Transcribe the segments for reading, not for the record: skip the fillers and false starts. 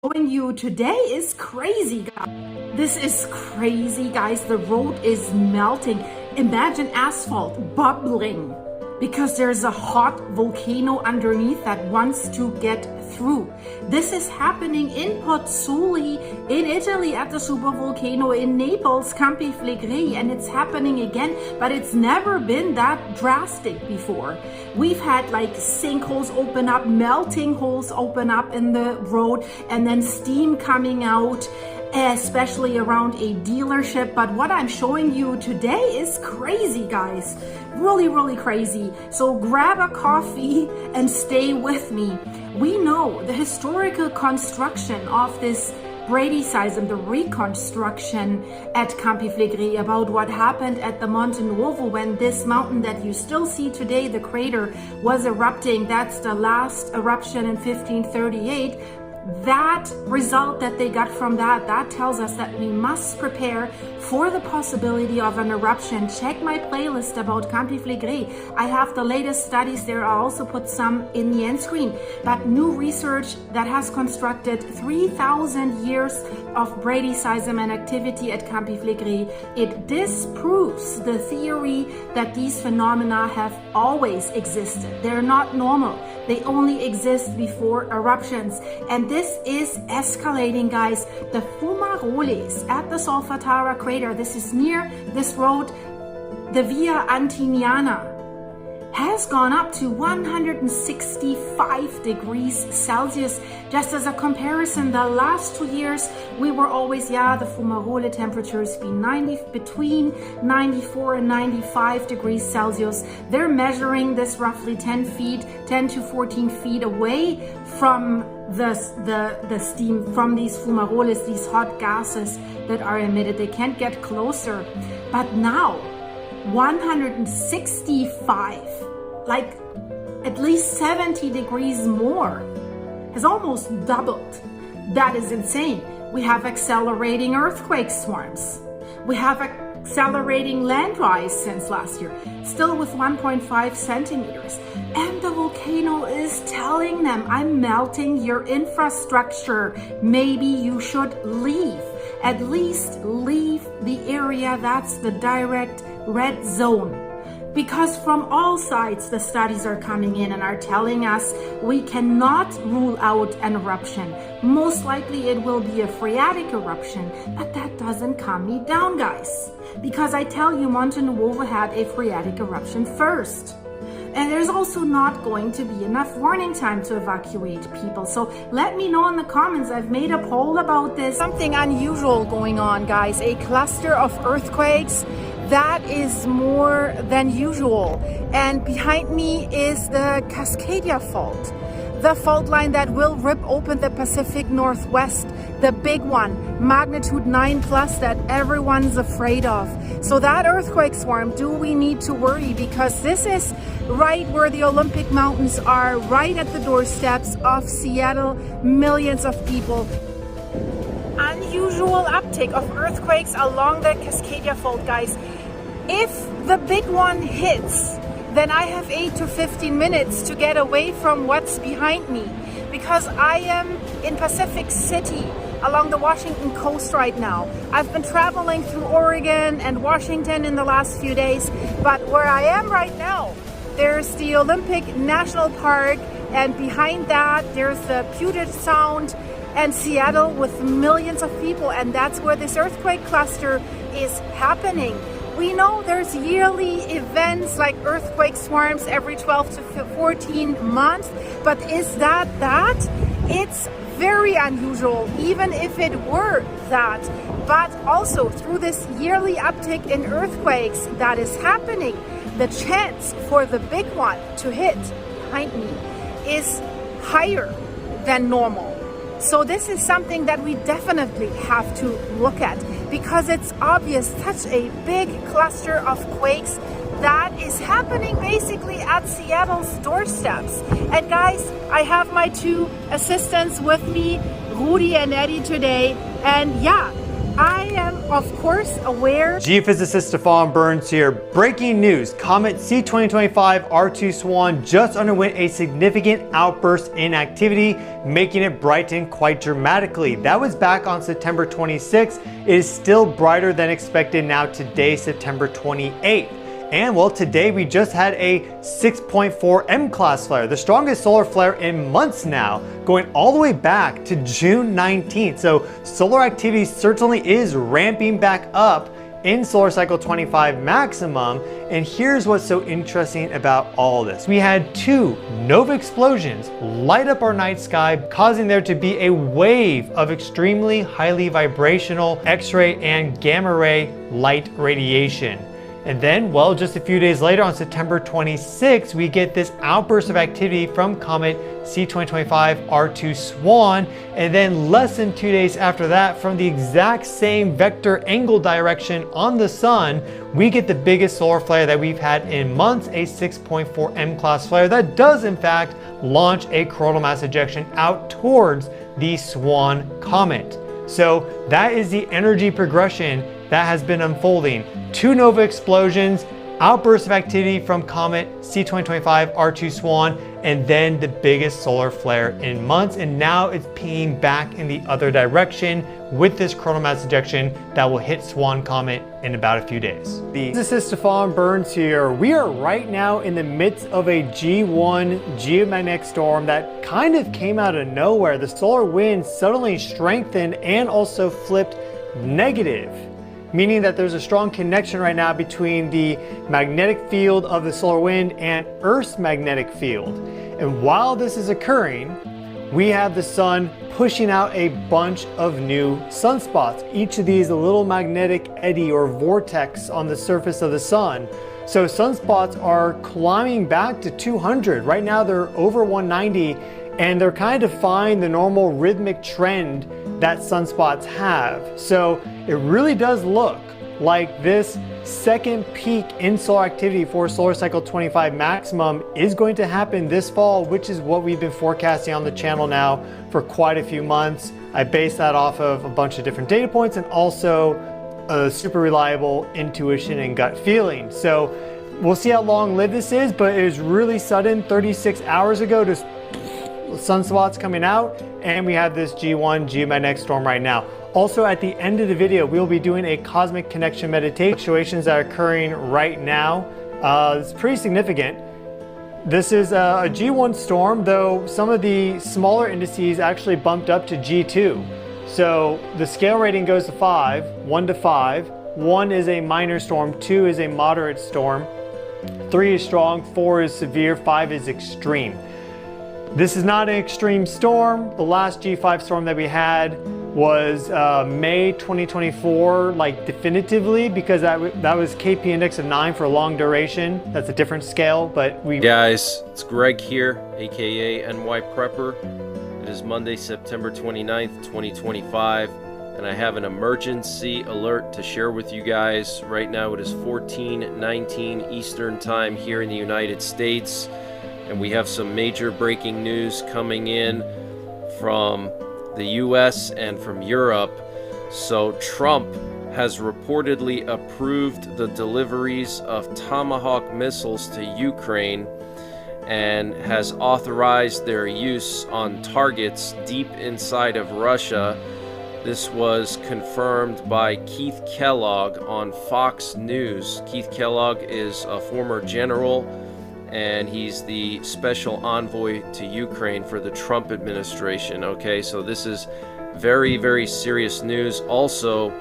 Showing you today is crazy, guys. This is crazy, guys. The road is melting. Imagine asphalt bubbling because there's a hot volcano underneath that wants to get through. This is happening in Pozzuoli, in Italy, at the Supervolcano, in Naples, Campi Flegrei, and it's happening again, but it's never been that drastic before. We've had like sinkholes open up, melting holes open up in the road, and then steam coming out, especially around a dealership. But what I'm showing you today is crazy, guys. Really, really crazy. So grab a coffee and stay with me. We know the historical construction of this Bradyseism, the reconstruction at Campi Flegrei, about what happened at the Monte Nuovo when this mountain that you still see today, the crater, was erupting. That's the last eruption in 1538. That result that they got from that tells us that we must prepare for the possibility of an eruption. Check my playlist about Campi Flegrei. I have the latest studies there. I'll also put some in the end screen. But new research that has constructed 3,000 years of Bradyseism and activity at Campi Flegrei. It disproves the theory that these phenomena have always existed. They're not normal. They only exist before eruptions. And this is escalating, guys. The fumaroles at the Solfatara crater, this is near this road, the Via Antiniana, has gone up to 165 degrees Celsius. Just as a comparison, the last 2 years, we were always, the fumarole temperatures between 94 and 95 degrees Celsius. They're measuring this roughly 10 to 14 feet away from the steam from these fumaroles, these hot gases that are emitted. They can't get closer. But now, 165, like at least 70 degrees more, has almost doubled. That is insane. We have accelerating earthquake swarms. We have accelerating land rise since last year, still with 1.5 centimeters. And the volcano is telling them, I'm melting your infrastructure. Maybe you should leave. At least leave the area that's the direct red zone. Because from all sides, the studies are coming in and are telling us we cannot rule out an eruption. Most likely it will be a phreatic eruption, but that doesn't calm me down, guys. Because I tell you, Monte Nuovo had a phreatic eruption first. And there's also not going to be enough warning time to evacuate people. So let me know in the comments. I've made a poll about this. Something unusual going on, guys. A cluster of earthquakes that is more than usual. And behind me is the Cascadia fault. The fault line that will rip open the Pacific Northwest, the big one, magnitude 9+ that everyone's afraid of. So that earthquake swarm, do we need to worry? Because this is right where the Olympic Mountains are, right at the doorsteps of Seattle, millions of people. Unusual uptick of earthquakes along the Cascadia fault, guys. If the big one hits, then I have 8 to 15 minutes to get away from what's behind me, because I am in Pacific City along the Washington coast right now. I've been traveling through Oregon and Washington in the last few days, but where I am right now, there's the Olympic National Park, and behind that there's the Puget Sound and Seattle with millions of people, and that's where this earthquake cluster is happening. We know there's yearly events like earthquake swarms every 12 to 14 months, but is that? It's very unusual, even if it were that. But also through this yearly uptick in earthquakes that is happening, the chance for the big one to hit behind me is higher than normal. So this is something that we definitely have to look at, because it's obvious such a big cluster of quakes that is happening basically at Seattle's doorsteps. And guys, I have my two assistants with me, Rudy and Eddie, today. And I am, of course, aware. Geophysicist Stefan Burns here. Breaking news, Comet C2025 R2 Swan just underwent a significant outburst in activity, making it brighten quite dramatically. That was back on September 26th. It is still brighter than expected now today, September 28th. And well, today we just had a 6.4 M-class flare, the strongest solar flare in months now, going all the way back to June 19th. So solar activity certainly is ramping back up in solar cycle 25 maximum. And here's what's so interesting about all this. We had two nova explosions light up our night sky, causing there to be a wave of extremely highly vibrational X-ray and gamma ray light radiation. And then, well, just a few days later on September 26th, we get this outburst of activity from Comet C2025 R2 Swan. And then less than 2 days after that, from the exact same vector angle direction on the sun, we get the biggest solar flare that we've had in months, a 6.4 M-class flare that does in fact launch a coronal mass ejection out towards the Swan comet. So that is the energy progression that has been unfolding. Two nova explosions, outbursts of activity from Comet C2025 R2 Swan, and then the biggest solar flare in months. And now it's pinging back in the other direction with this coronal mass ejection that will hit Swan Comet in about a few days. This is Stefan Burns here. We are right now in the midst of a G1 geomagnetic storm that kind of came out of nowhere. The solar wind suddenly strengthened and also flipped negative, meaning that there's a strong connection right now between the magnetic field of the solar wind and Earth's magnetic field. And while this is occurring, we have the sun pushing out a bunch of new sunspots. Each of these a little magnetic eddy or vortex on the surface of the sun. So sunspots are climbing back to 200. Right now they're over 190, and they're kind of defying the normal rhythmic trend that sunspots have. So it really does look like this second peak in solar activity for solar cycle 25 maximum is going to happen this fall, which is what we've been forecasting on the channel now for quite a few months. I base that off of a bunch of different data points and also a super reliable intuition and gut feeling. So we'll see how long-lived this is, but it was really sudden. 36 hours ago, just sunspots coming out, and we have this G1 geomagnetic storm right now. Also, at the end of the video, we'll be doing a cosmic connection meditation. Situations that are occurring right now. It's pretty significant. This is a G1 storm, though some of the smaller indices actually bumped up to G2. So the scale rating goes to 5, 1 to 5. 1 is a minor storm, 2 is a moderate storm, 3 is strong, 4 is severe, 5 is extreme. This is not an extreme storm. The last G5 storm that we had was May 2024, like definitively, because that was KP index of 9 for a long duration. That's a different scale, but we... Guys, it's Greg here, aka NY Prepper. It is Monday, September 29th, 2025, and I have an emergency alert to share with you guys. Right now it is 14:19 Eastern Time here in the United States. And we have some major breaking news coming in from the US and from Europe. So Trump has reportedly approved the deliveries of Tomahawk missiles to Ukraine and has authorized their use on targets deep inside of Russia. This was confirmed by Keith Kellogg on Fox News. Keith Kellogg is a former general, and he's the special envoy to Ukraine for the Trump administration. Okay, so this is very, very serious news. Also,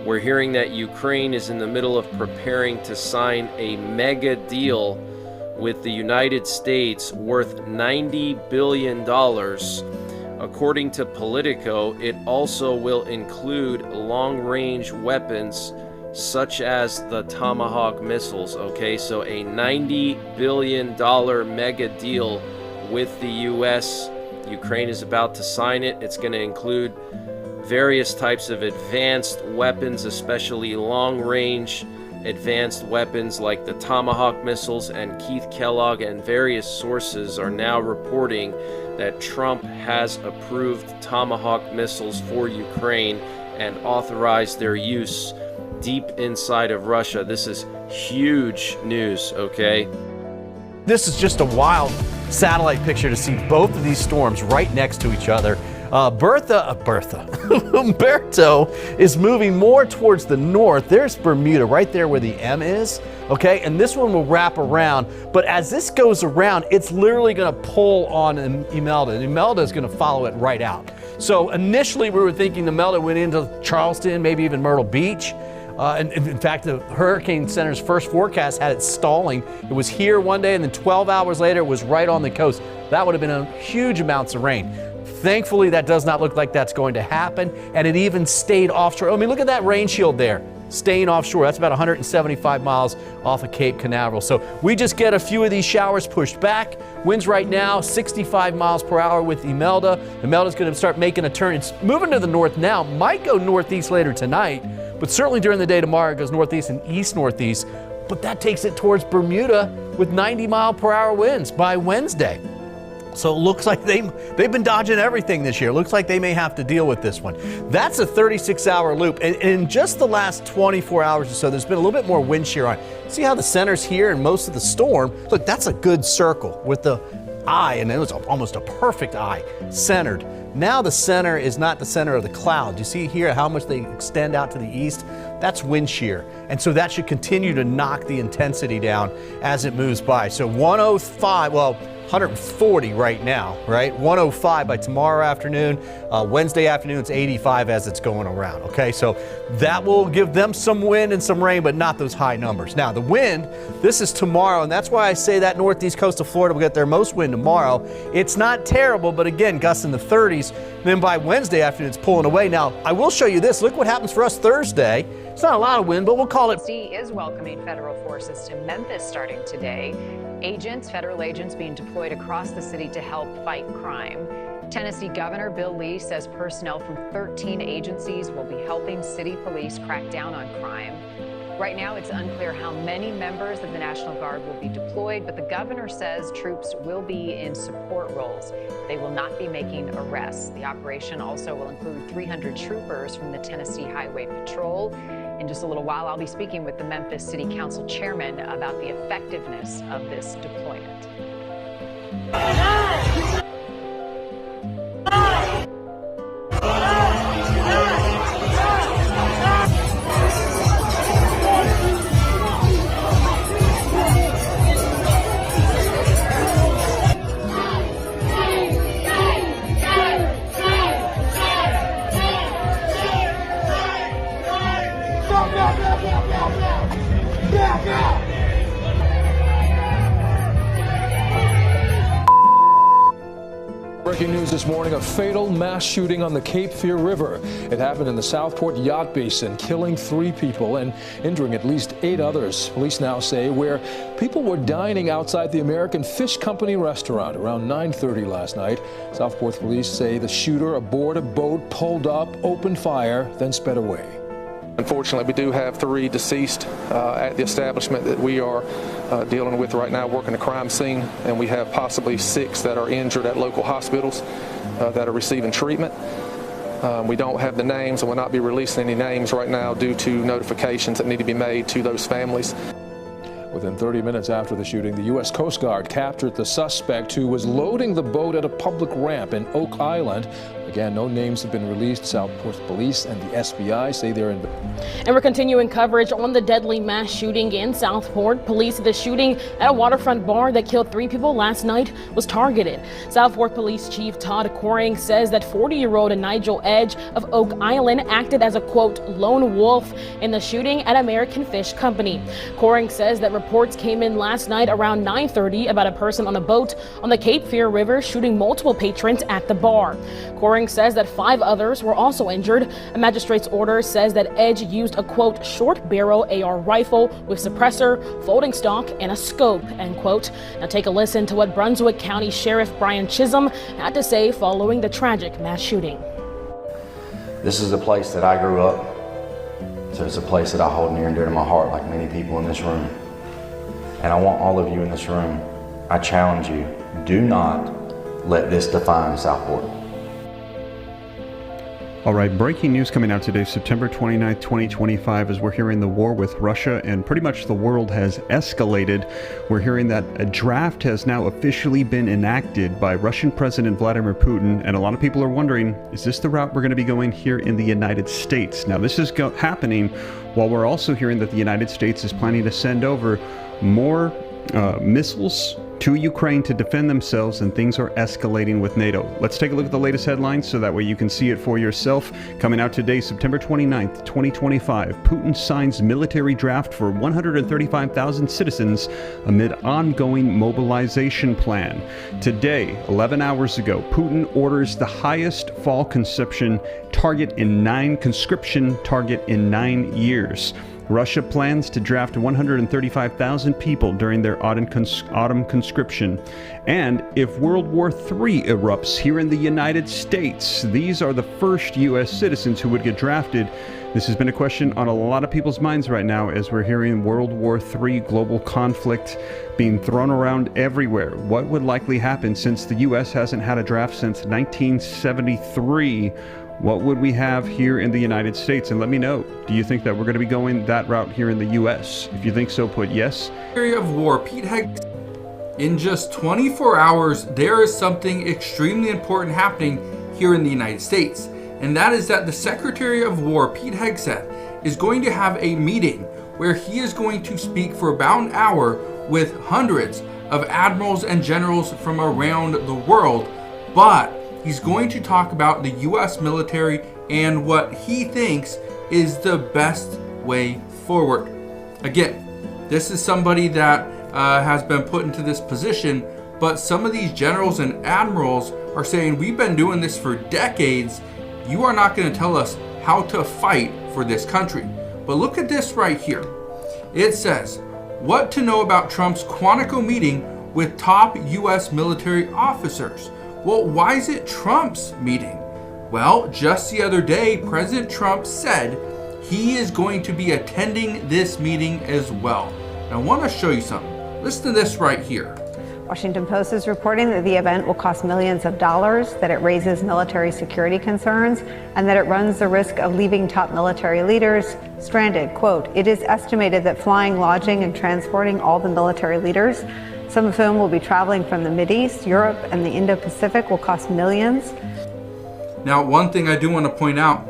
we're hearing that Ukraine is in the middle of preparing to sign a mega deal with the United States worth $90 billion. According to Politico, it also will include long-range weapons such as the Tomahawk missiles. Okay, so a $90 billion mega deal with the US. Ukraine is about to sign it. It's going to include various types of advanced weapons, especially long-range advanced weapons like the Tomahawk missiles. And Keith Kellogg and various sources are now reporting that Trump has approved Tomahawk missiles for Ukraine, and authorize their use deep inside of Russia. This is huge news, okay? This is just a wild satellite picture to see both of these storms right next to each other. Umberto is moving more towards the north. There's Bermuda right there where the M is, okay? And this one will wrap around. But as this goes around, it's literally going to pull on Imelda. And Imelda is going to follow it right out. So initially we were thinking Imelda went into Charleston, maybe even Myrtle Beach. And in fact, the Hurricane Center's first forecast had it stalling. It was here one day, and then 12 hours later, it was right on the coast. That would have been a huge amounts of rain. Thankfully, that does not look like that's going to happen, and it even stayed offshore. I mean, look at that rain shield there, staying offshore. That's about 175 miles off of Cape Canaveral. So we just get a few of these showers pushed back. Winds right now, 65 miles per hour with Imelda. Imelda's going to start making a turn. It's moving to the north now, might go northeast later tonight, but certainly during the day tomorrow, it goes northeast and east-northeast. But that takes it towards Bermuda with 90-mile-per-hour winds by Wednesday. So it looks like they've been dodging everything this year. Looks like they may have to deal with this one. That's a 36-hour loop. And in just the last 24 hours or so, there's been a little bit more wind shear on. See how the center's here and most of the storm? Look, that's a good circle with the eye, and it was almost a perfect eye, centered. Now the center is not the center of the cloud. You see here how much they extend out to the east? That's wind shear. And so that should continue to knock the intensity down as it moves by. So 105, well, 140 right now, right? 105 by tomorrow afternoon. Wednesday afternoon, it's 85 as it's going around, okay? So that will give them some wind and some rain, but not those high numbers. Now, the wind, this is tomorrow, and that's why I say that northeast coast of Florida will get their most wind tomorrow. It's not terrible, but again, gusts in the 30s. Then by Wednesday afternoon, it's pulling away. Now, I will show you this. Look what happens for us Thursday. It's not a lot of wind, but we'll call it. Tennessee is welcoming federal forces to Memphis starting today. Federal agents being deployed across the city to help fight crime. Tennessee Governor Bill Lee says personnel from 13 agencies will be helping city police crack down on crime. Right now, it's unclear how many members of the National Guard will be deployed, but the governor says troops will be in support roles. They will not be making arrests. The operation also will include 300 troopers from the Tennessee Highway Patrol. In just a little while, I'll be speaking with the Memphis City Council chairman about the effectiveness of this deployment. Breaking news this morning, a fatal mass shooting on the Cape Fear River. It happened in the Southport yacht basin, killing 3 people and injuring at least 8 others. Police now say where people were dining outside the American Fish Company restaurant around 9:30 last night. Southport police say the shooter aboard a boat pulled up, opened fire, then sped away. Unfortunately, we do have 3 deceased at the establishment that we are dealing with right now, working the crime scene, and we have possibly 6 that are injured at local hospitals that are receiving treatment. We don't have the names and will not be releasing any names right now due to notifications that need to be made to those families. Within 30 minutes after the shooting, the U.S. Coast Guard captured the suspect who was loading the boat at a public ramp in Oak Island. Again, no names have been released. Southport Police and the SBI say they're in. And we're continuing coverage on the deadly mass shooting in Southport. Police say the shooting at a waterfront bar that killed 3 people last night was targeted. Southport Police Chief Todd Coring says that 40-year-old Nigel Edge of Oak Island acted as a, quote, lone wolf in the shooting at American Fish Company. Coring says that reports came in last night around 9:30 about a person on a boat on the Cape Fear River shooting multiple patrons at the bar. Coring says that 5 others were also injured. A magistrate's order says that Edge used a, quote, short barrel AR rifle with suppressor, folding stock, and a scope, end quote. Now take a listen to what Brunswick County Sheriff Brian Chisholm had to say following the tragic mass shooting. This is a place that I grew up, so it's a place that I hold near and dear to my heart, like many people in this room. And I want all of you in this room, I challenge you, do not let this define Southport. All right, breaking news coming out today, September 29th, 2025, as we're hearing the war with Russia and pretty much the world has escalated. We're hearing that a draft has now officially been enacted by Russian President Vladimir Putin, and a lot of people are wondering, is this the route we're going to be going here in the United States? Now, this is happening while we're also hearing that the United States is planning to send over more missiles to Ukraine to defend themselves, and things are escalating with NATO. Let's take a look at the latest headlines so that way you can see it for yourself. Coming out today, September 29th, 2025, Putin signs military draft for 135,000 citizens amid ongoing mobilization plan. Today, 11 hours ago, Putin orders the highest fall conscription target in 9 years. Russia plans to draft 135,000 people during their autumn conscription. And if World War III erupts here in the United States, these are the first U.S. citizens who would get drafted. This has been a question on a lot of people's minds right now as we're hearing World War III global conflict being thrown around everywhere. What would likely happen since the U.S. hasn't had a draft since 1973? What would we have here in the United States? And let me know, do you think that we're going to be going that route here in the U.S.? If you think so, put yes. Area of war, Pete Hegg. In just 24 hours, there is something extremely important happening here in the United States. And that is that the Secretary of War, Pete Hegseth, is going to have a meeting where he is going to speak for about an hour with hundreds of admirals and generals from around the world. But he's going to talk about the U.S. military and what he thinks is the best way forward. Again, this is somebody that has been put into this position, but some of these generals and admirals are saying, we've been doing this for decades. You are not going to tell us how to fight for this country. But look at this right here. It says, what to know about Trump's Quantico meeting with top U.S. military officers. Well, why is it Trump's meeting? Well, just the other day, President Trump said he is going to be attending this meeting as well. And I want to show you something. Listen to this right here. Washington Post is reporting that the event will cost millions of dollars, that it raises military security concerns, and that it runs the risk of leaving top military leaders stranded. Quote, it is estimated that flying, lodging, and transporting all the military leaders, some of whom will be traveling from the Mideast, Europe, and the Indo-Pacific, will cost millions. Now, one thing I do want to point out,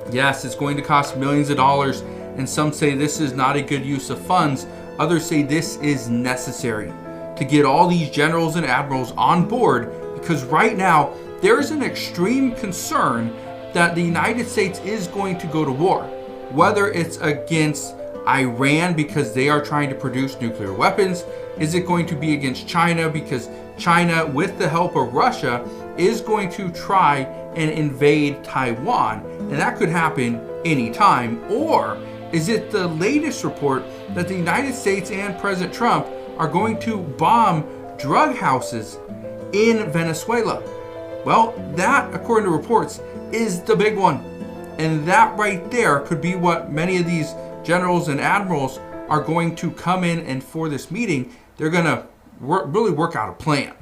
yes, it's going to cost millions of dollars, and some say this is not a good use of funds. Others say this is necessary to get all these generals and admirals on board, because right now there is an extreme concern that the United States is going to go to war, whether it's against Iran because they are trying to produce nuclear weapons. Is it going to be against China because China, with the help of Russia, is going to try and invade Taiwan? And that could happen anytime. Or is it the latest report that the United States and President Trump are going to bomb drug houses in Venezuela? Well, that, according to reports, is the big one. And that right there could be what many of these generals and admirals are going to come in, and for this meeting, they're going to really work out a plan.